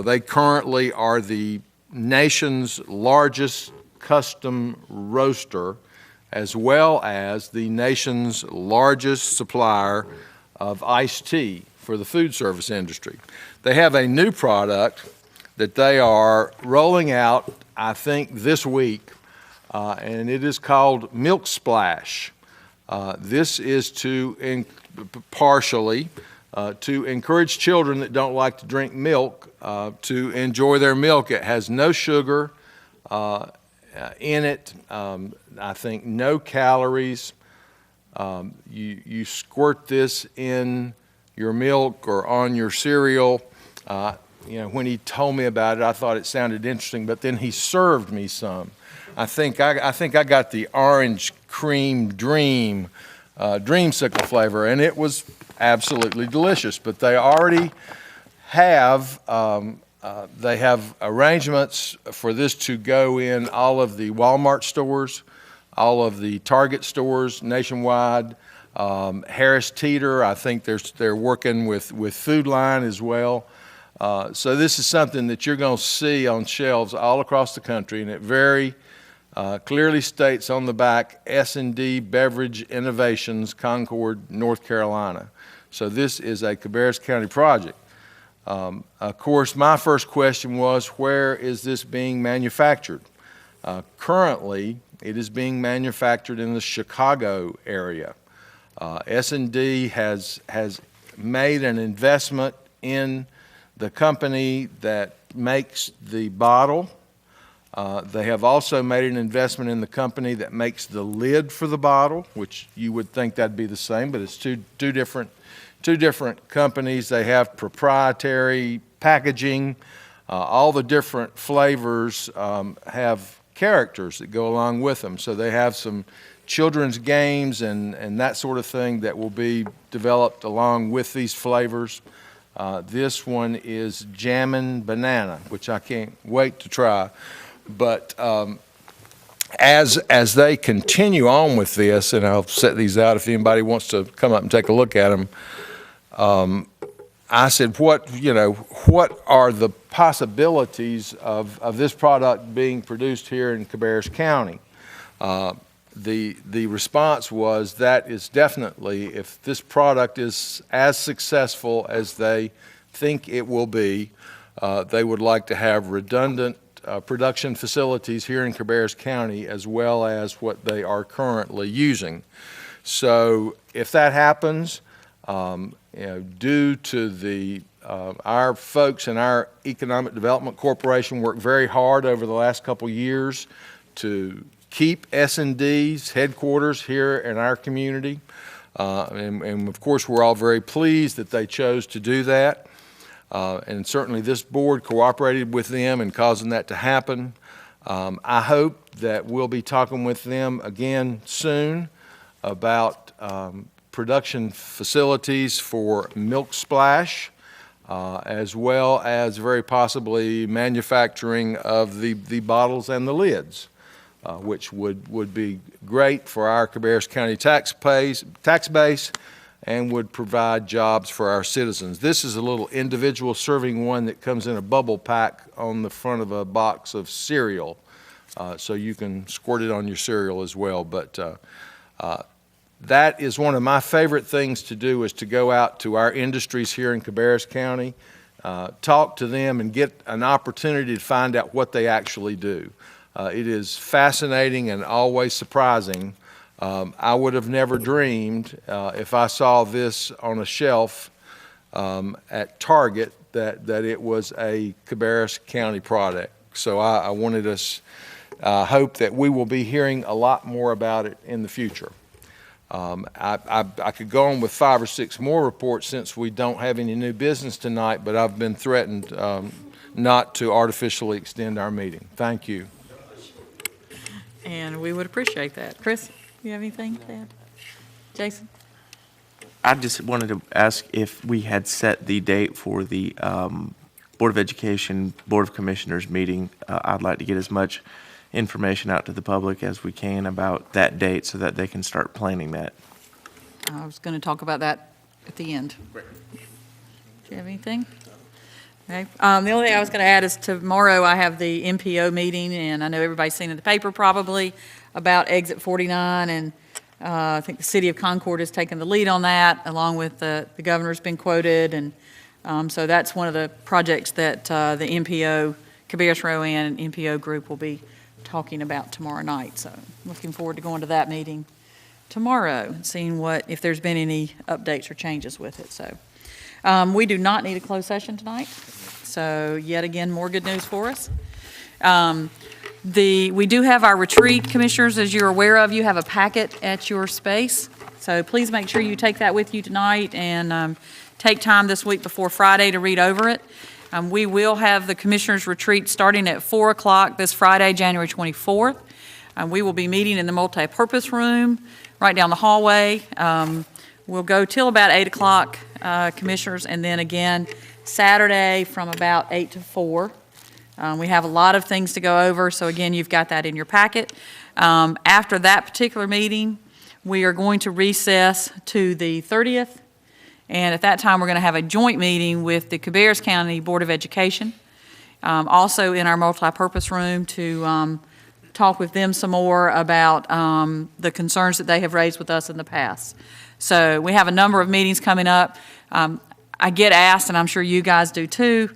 They currently are the nation's largest custom roaster, as well as the nation's largest supplier of iced tea for the food service industry. They have a new product that they are rolling out, I think, this week, and it is called Milk Splash. This is partially to encourage children that don't like to drink milk to enjoy their milk. It has no sugar in it, I think no calories. You squirt this in your milk or on your cereal. When he told me about it, I thought it sounded interesting, but then he served me some. I think I got the orange cream dreamsicle flavor, and it was absolutely delicious. But they already have arrangements for this to go in all of the Walmart stores, all of the Target stores nationwide. Harris Teeter, I think they're working with Food Line as well. So this is something that you're going to see on shelves all across the country, and it very clearly states on the back, S&D Beverage Innovations, Concord, North Carolina. So this is a Cabarrus County project. Of course, my first question was, where is this being manufactured? Currently, it is being manufactured in the Chicago area. S&D has made an investment in the company that makes the bottle. They have also made an investment in the company that makes the lid for the bottle, which you would think that'd be the same, but it's two different companies. They have proprietary packaging. All the different flavors have characters that go along with them. So they have some children's games and that sort of thing that will be developed along with these flavors. This one is Jammin' Banana, which I can't wait to try. But as they continue on with this, and I'll set these out if anybody wants to come up and take a look at them, I said, what are the possibilities of this product being produced here in Cabarrus County? The response was that is definitely, if this product is as successful as they think it will be, they would like to have redundant production facilities here in Cabarrus County as well as what they are currently using. So if that happens, due to the our folks in our Economic Development Corporation worked very hard over the last couple years to keep S&D's headquarters here in our community. And of course, we're all very pleased that they chose to do that. And certainly this board cooperated with them in causing that to happen. I hope that we'll be talking with them again soon about production facilities for Milk Splash, as well as very possibly manufacturing of the bottles and the lids, which would be great for our Cabarrus County tax base and would provide jobs for our citizens. This is a little individual serving one that comes in a bubble pack on the front of a box of cereal, so you can squirt it on your cereal as well. But that is one of my favorite things to do, is to go out to our industries here in Cabarrus County, talk to them and get an opportunity to find out what they actually do. It is fascinating and always surprising. I would have never dreamed if I saw this on a shelf at Target that it was a Cabarrus County product. So I wanted us, hope that we will be hearing a lot more about it in the future. I could go on with 5 or 6 more reports since we don't have any new business tonight, but I've been threatened not to artificially extend our meeting. Thank you. And we would appreciate that. Chris, you have anything to add? Jason? I just wanted to ask if we had set the date for the Board of Education, Board of Commissioners meeting. I'd like to get as much information out to the public as we can about that date so that they can start planning that. I was going to talk about that at the end. Great. Do you have anything? Okay. The only thing I was going to add is tomorrow I have the MPO meeting, and I know everybody's seen in the paper probably about Exit 49, and I think the City of Concord has taken the lead on that, along with the governor's been quoted, and so that's one of the projects that the MPO, Cabarrus Rowan and MPO group will be talking about tomorrow night. So looking forward to going to that meeting tomorrow and seeing if there's been any updates or changes with it. So we do not need a closed session tonight. So yet again, more good news for us. We do have our retreat, commissioners, as you're aware of. You have a packet at your space. So please make sure you take that with you tonight and take time this week before Friday to read over it. We will have the Commissioners' Retreat starting at 4 o'clock this Friday, January 24th. We will be meeting in the multi-purpose room right down the hallway. We'll go till about 8 o'clock, Commissioners, and then again Saturday from about 8 to 4. We have a lot of things to go over, so again, you've got that in your packet. After that particular meeting, we are going to recess to the 30th. And at that time, we're going to have a joint meeting with the Cabarrus County Board of Education, also in our multi-purpose room, to talk with them some more about the concerns that they have raised with us in the past. So we have a number of meetings coming up. I get asked, and I'm sure you guys do too,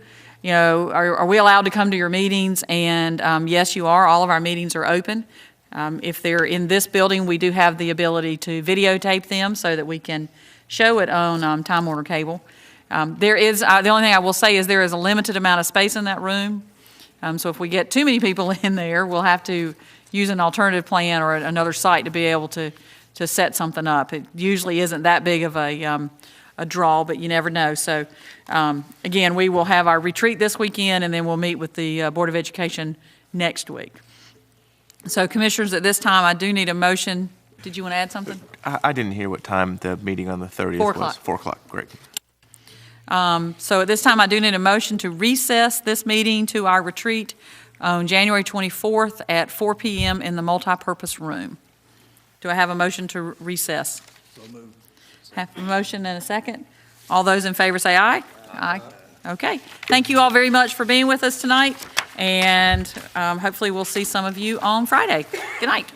are we allowed to come to your meetings? And yes, you are. All of our meetings are open. If they're in this building, we do have the ability to videotape them so that we can show it on Time Warner Cable. There is, the only thing I will say is there is a limited amount of space in that room. So if we get too many people in there, we'll have to use an alternative plan or another site to be able to set something up. It usually isn't that big of a draw, but you never know. So again, we will have our retreat this weekend, and then we'll meet with the Board of Education next week. So commissioners, at this time, I do need a motion. Did you want to add something? I didn't hear what time the meeting on the 30th 4 was. o'clock. 4 o'clock, great. So at this time, I do need a motion to recess this meeting to our retreat on January 24th at 4 p.m. in the multipurpose room. Do I have a motion to recess? So moved. Have a motion and a second. All those in favor say aye. Aye. Okay. Thank you all very much for being with us tonight, and hopefully we'll see some of you on Friday. Good night.